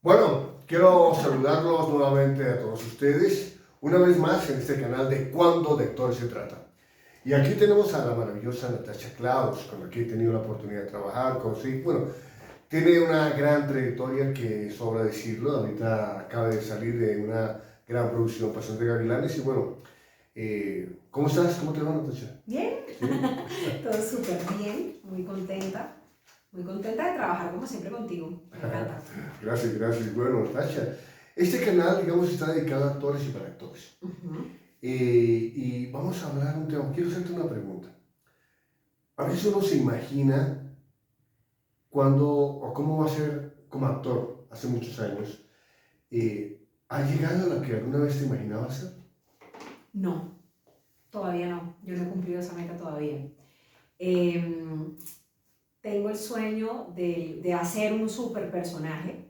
Bueno, quiero saludarlos nuevamente a todos ustedes, una vez más en este canal de Cuando de Actores se trata. Y aquí tenemos a la maravillosa Natasha Klaus, con la que he tenido la oportunidad de trabajar, bueno, tiene una gran trayectoria que sobra decirlo, ahorita acaba de salir de una gran producción, Pasión de Gavilanes, y bueno, ¿cómo estás? ¿Cómo te va, Natasha? Bien, ¿Sí? todo súper bien, muy contenta de trabajar como siempre contigo, me encanta. Gracias, gracias. Bueno, Natasha, este canal, digamos, está dedicado a actores y para actores. Y vamos a hablar un tema. Quiero hacerte una pregunta. A veces uno se imagina cuándo o cómo va a ser como actor hace muchos años. ¿Ha llegado a la que alguna vez te imaginabas ser? No, todavía no, yo no he cumplido esa meta todavía. Em, Tengo el sueño de hacer un super personaje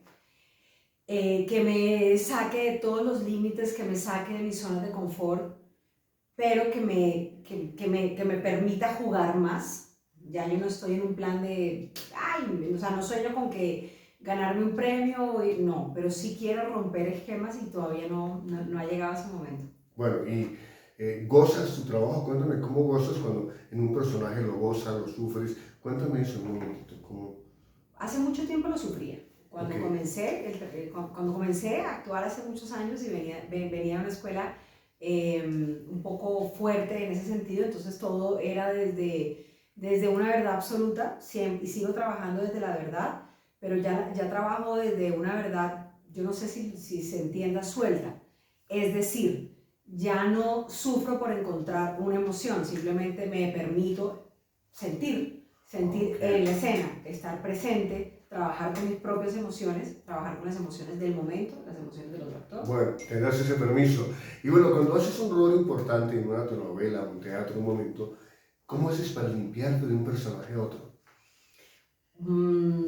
que me saque de todos los límites, que me saque de mi zona de confort, pero que me permita jugar más. Ya yo no estoy en un plan de, ay, o sea, no sueño con que ganarme un premio, no, pero sí quiero romper esquemas y todavía no ha llegado ese momento. Bueno, y ¿gozas tu trabajo? Cuéntame cómo gozas cuando en un personaje lo gozas, lo sufres. Cuéntame eso un momentito. ¿Cómo? Hace mucho tiempo lo sufría. Ok. Cuando comencé a actuar hace muchos años y venía de una escuela un poco fuerte en ese sentido, entonces todo era desde una verdad absoluta, siempre, y sigo trabajando desde la verdad, pero ya trabajo desde una verdad, yo no sé si se entienda, suelta. Es decir, ya no sufro por encontrar una emoción, simplemente me permito sentir en la escena, estar presente, trabajar con mis propias emociones, trabajar con las emociones del momento, las emociones del otro actor. Bueno, te das ese permiso. Y bueno, cuando haces un rol importante en una telenovela, un teatro, un momento, ¿cómo haces para limpiarte de un personaje a otro?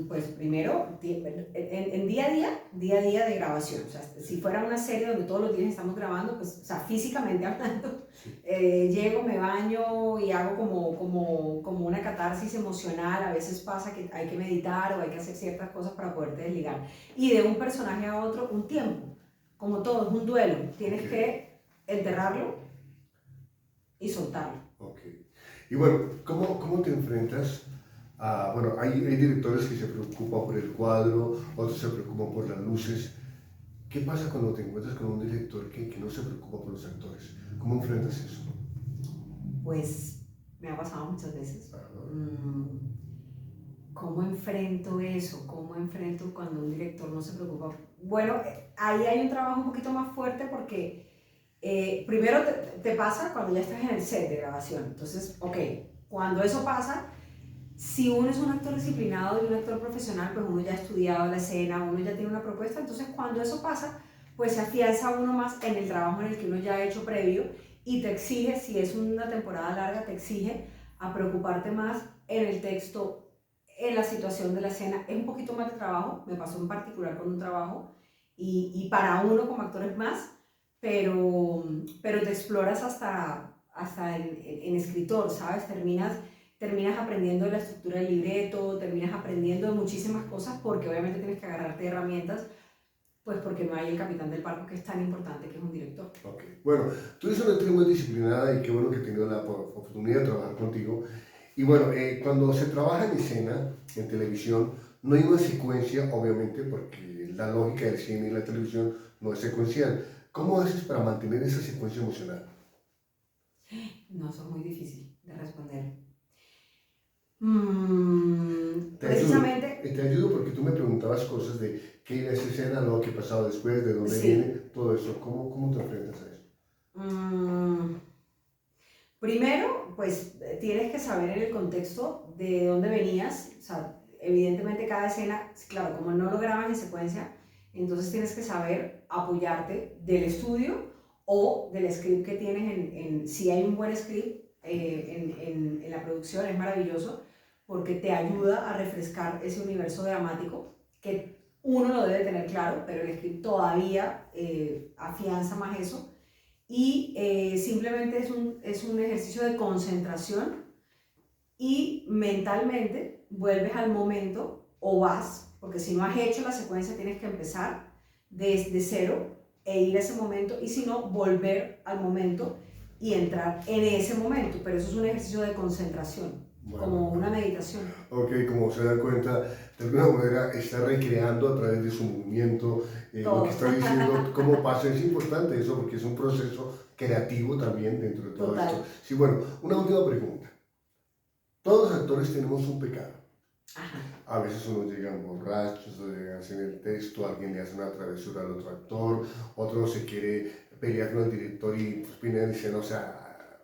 Pues primero, en día a día de grabación, o sea, si fuera una serie donde todos los días estamos grabando, pues, o sea, físicamente hablando, Sí. llego, me baño y hago como una catarsis emocional. A veces pasa que hay que meditar o hay que hacer ciertas cosas para poderte desligar. Y de un personaje a otro, un tiempo, como todo, es un duelo, tienes Ok. que enterrarlo y soltarlo. Ok. Y bueno, ¿cómo te enfrentas a, bueno, hay directores que se preocupan por el cuadro, otros se preocupan por las luces. ¿Qué pasa cuando te encuentras con un director que no se preocupa por los actores? ¿Cómo enfrentas eso? Pues me ha pasado muchas veces. Ajá. ¿Cómo enfrento eso? ¿Cómo enfrento cuando un director no se preocupa? Bueno, ahí hay un trabajo un poquito más fuerte porque primero te pasa cuando ya estás en el set de grabación. Entonces, ok, cuando eso pasa, si uno es un actor disciplinado y un actor profesional, pues uno ya ha estudiado la escena, uno ya tiene una propuesta. Entonces, cuando eso pasa, pues se afianza uno más en el trabajo en el que uno ya ha hecho previo y te exige, si es una temporada larga, te exige a preocuparte más en el texto, en la situación de la escena. Es un poquito más de trabajo, me pasó en particular con un trabajo, y para uno como actor es más, pero te exploras hasta en escritor, ¿sabes? Terminas aprendiendo de la estructura del libreto, terminas aprendiendo de muchísimas cosas porque obviamente tienes que agarrarte de herramientas, pues porque no hay el capitán del barco, que es tan importante, que es un director. Ok. Bueno, tú eres una actriz muy disciplinada y qué bueno que he tenido la oportunidad de trabajar contigo. Y bueno, cuando se trabaja en escena, en televisión, no hay una secuencia, obviamente, porque la lógica del cine y la televisión no es secuencial. ¿Cómo haces para mantener esa secuencia emocional? No, eso es muy difícil de responder. Te ayudo, Precisamente, te ayudo porque tú me preguntabas cosas de qué era esa escena, lo que pasaba después, de dónde viene, sí. todo eso. ¿Cómo te enfrentas a eso? Mm, Primero, pues tienes que saber en el contexto de dónde venías. O sea, evidentemente cada escena, claro, como no lo graban en secuencia, entonces tienes que saber apoyarte del estudio o del script que tienes si hay un buen script en la producción, es maravilloso porque te ayuda a refrescar ese universo dramático que uno lo debe tener claro, pero el script todavía afianza más eso. Y simplemente es un ejercicio de concentración y mentalmente vuelves al momento o vas, porque si no has hecho la secuencia tienes que empezar desde cero e ir a ese momento, y si no, volver al momento y entrar en ese momento, pero eso es un ejercicio de concentración, Bueno, como una meditación. ok, como se da cuenta, de alguna manera está recreando a través de su movimiento lo que está diciendo, cómo pasa. Es importante eso porque es un proceso creativo también dentro de todo Total. esto. Sí, bueno, una última pregunta. Todos los actores tenemos un pecado. Ajá. A veces unos llegan borrachos, o llegan sin el texto, alguien le hace una travesura al otro actor, otro se quiere pelear con el director y pues Pineda dice, no, o sea,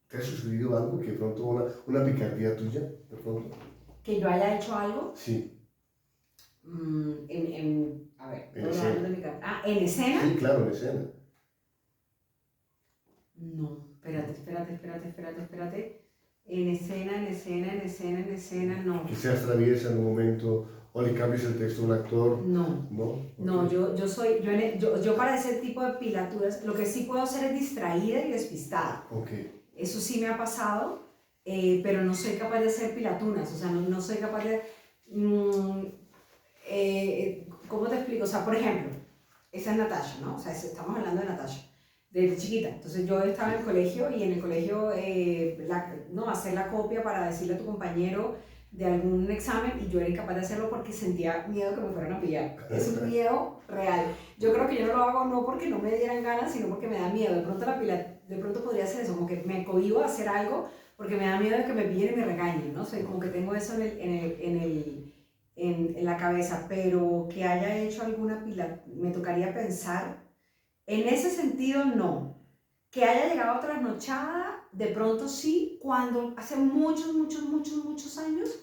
¿te ha sucedido algo que de pronto una picardía tuya, de pronto? ¿Que yo haya hecho algo? Sí. A ver, En escena. ¿en escena? Sí, claro, en escena. No, espérate. En escena, no. Que seas traviesa en un momento o le cambies el texto a un actor. No. ¿No? No, Okay. yo para ese tipo de pilaturas, lo que sí puedo hacer es distraída y despistada. Ok. Eso sí me ha pasado, pero no soy capaz de hacer pilatunas, o sea, no soy capaz de... ¿cómo te explico? O sea, por ejemplo, esa es Natasha, ¿no? O sea, estamos hablando de Natasha, desde chiquita. Entonces yo estaba en el colegio y en el colegio, no, hacer la copia para decirle a tu compañero de algún examen, y yo era incapaz de hacerlo porque sentía miedo que me fueran a pillar. Es un miedo real. Yo creo que yo no lo hago no porque no me dieran ganas, sino porque me da miedo. De pronto podría ser eso, como que me cohíbo a hacer algo porque me da miedo de que me pillen y me regañen, ¿no? O sea, como que tengo eso en la cabeza, pero que haya hecho alguna me tocaría pensar. En ese sentido, no. Que haya llegado trasnochada, de pronto sí, cuando hace muchos años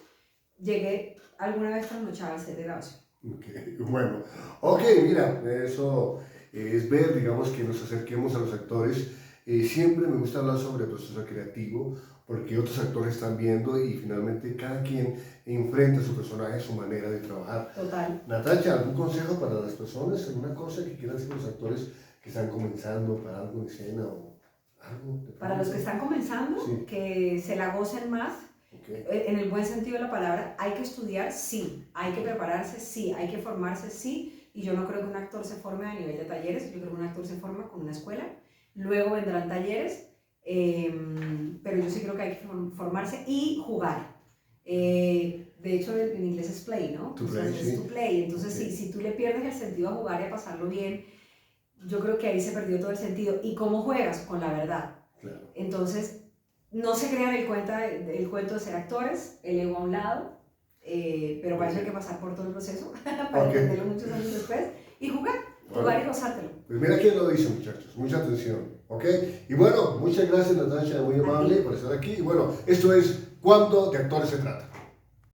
llegué alguna vez trasnochada al set de grabación. Okay. Bueno, ok, mira, eso es ver, digamos, que nos acerquemos a los actores. Siempre me gusta hablar sobre el proceso creativo porque otros actores están viendo y finalmente cada quien enfrenta a su personaje, su manera de trabajar. Total. Natasha, ¿algún consejo para las personas? ¿Alguna cosa que quieran hacer los actores que están comenzando para algo en escena o algo? Para los que están comenzando, sí, que se la gocen más, okay, en el buen sentido de la palabra. Hay que estudiar, sí. Hay que prepararse, sí. Hay que formarse, sí. Y yo no creo que un actor se forme a nivel de talleres. Yo creo que un actor se forma con una escuela. Luego vendrán talleres, pero yo sí creo que hay que formarse y jugar. De hecho, en inglés es play, ¿no? To play, es to play. Entonces, okay, si tú le pierdes el sentido a jugar y a pasarlo bien, yo creo que ahí se perdió todo el sentido. ¿Y cómo juegas? Con la verdad. claro. Entonces, no se crean el cuento de ser actores, el ego a un lado, pero para eso hay que pasar por todo el proceso, para entenderlo muchos años después, y jugar y gozártelo. Pues mira quién lo dice, muchachos, mucha atención, ¿ok? Y bueno, muchas gracias, Natasha, muy amable por estar aquí. Y bueno, esto es Cuando de Actores se trata.